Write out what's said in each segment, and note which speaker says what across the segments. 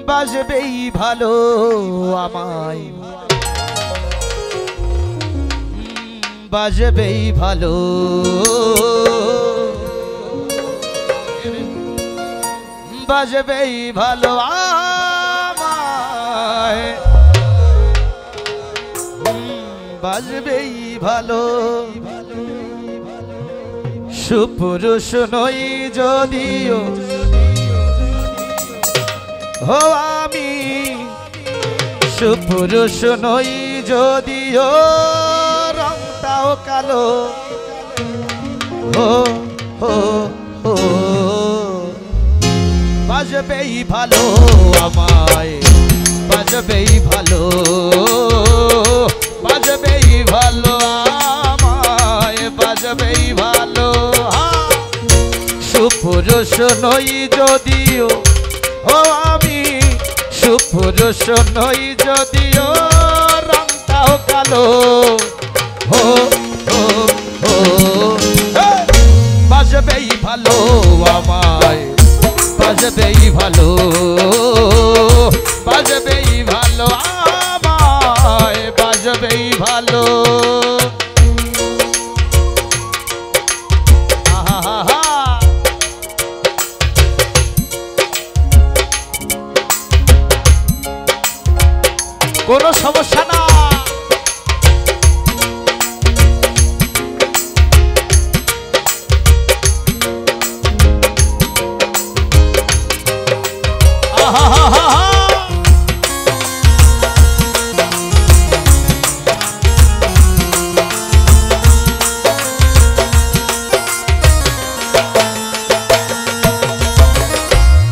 Speaker 1: বাজবেই ভালো আমায় বাজবেই ভালো বাজবেই ভালো আমায় বাজবেই ভালো সুপুরুষ নই যদিও হো আমি সুপুরুষ নই যদিও রংটাও কালো হো হো হো বাজবেই ভালো আমায় বাজবেই ভালো বাজবেই ভালো আমায় বাজবেই ভালো সুপুরুষ নই যদিও ও আমি সুপুরুষ নই যদিও রংটাও কালো হো হো হো বাজবেই ভালো আমায় বাজবেই ভালো বাজবেই ভালো আমায় বাজবেই ভালো কোনো সমস্যা না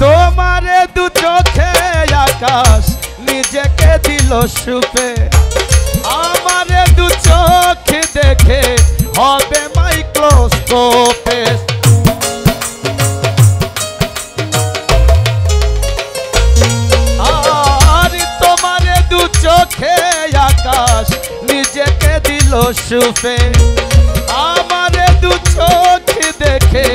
Speaker 1: তোমারে দু চোখে আকাশ নিজেকে দিল সুপে আমারে দু চোখ দেখে হবে মাইক্রোস্কোপে আর তোমারে দু চোখে আকাশ নিজেকে দিল সুপে আমারে দু চোখ দেখে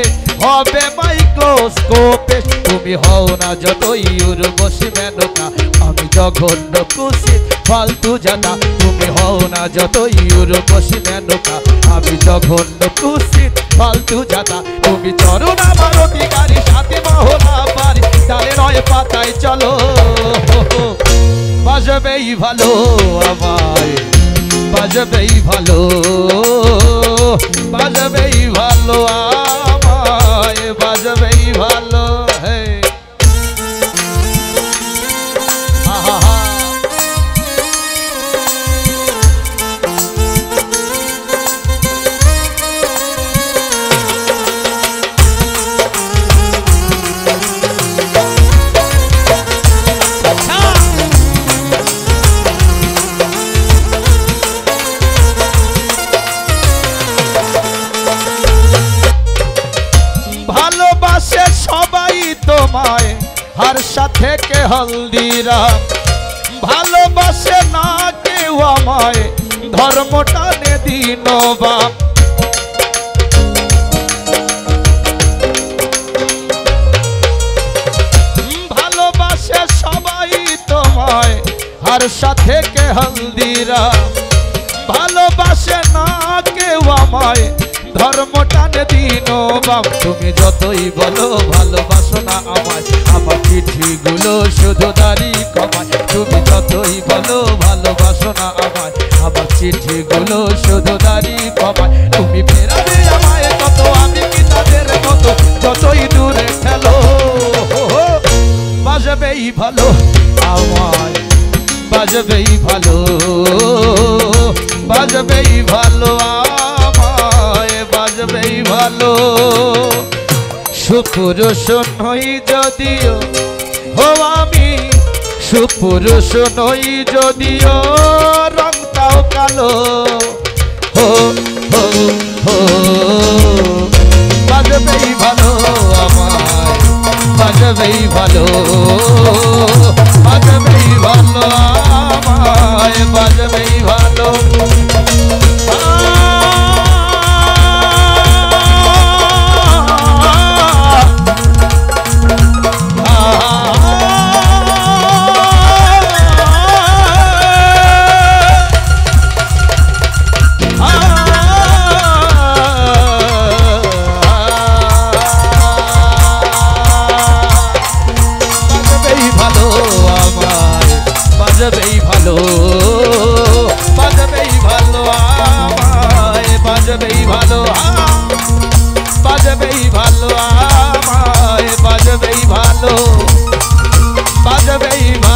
Speaker 1: হবে মাইক্রোস্কোপে তুমি হও না যতই উর্বশী মেনকা আমি জঘন্য কুৎসিত ফালতু জানা তুমি হও না যতই উর্বশী মেনকা আমি জঘন্য কুৎসিত ফালতু জানা তুমি চরণ আমার অধিকারী সাথে মহলা পারি তালে নয় পাতায় চলো বাজবেই ভালো আমায় বাজবেই ভালো বাজবেই ভালো আমায় বাজবেই ভালো হে ভালোবাসে সবাই তোমায় হার সাথে কে হলদিরাম ভালোবাসে না কেউ আমায় ধর্মটা নে দিন বাপ ভালোবাসে সবাই তোমায় হার সাথে কে হলদিরাম ভালোবাসে না কেউ আমায় ধর্মটা নে দিন বাপ তুমি যতই বলো ভালোবাসো না আমায় আমার চিঠিগুলো শুধু দাড়ি কমায় তুমি যতই বলো ভালোবাসো না আমায় আমার চিঠিগুলো শুধু দাড়ি কমায় তুমি ফেরাবে আমায় কত আমি কি তাদের কত যতই দূরে খেলো বাজবেই ভালো আমায় বাজবেই ভালো বাজবেই ভালো আমায় বাজবেই ভালো সুপুরুষ নই যদিও হো আমি সুপুরুষ নই যদিও রংটাও কালো হো হো হো বাজবেই ভালো আমায় বাজবেই ভালো বাজবেই ভালো আমায় বাজবেই ভালো বাজবেই ভালো বাজবেই ভালো আমায় বাজবেই ভালো বাজবেই ভালো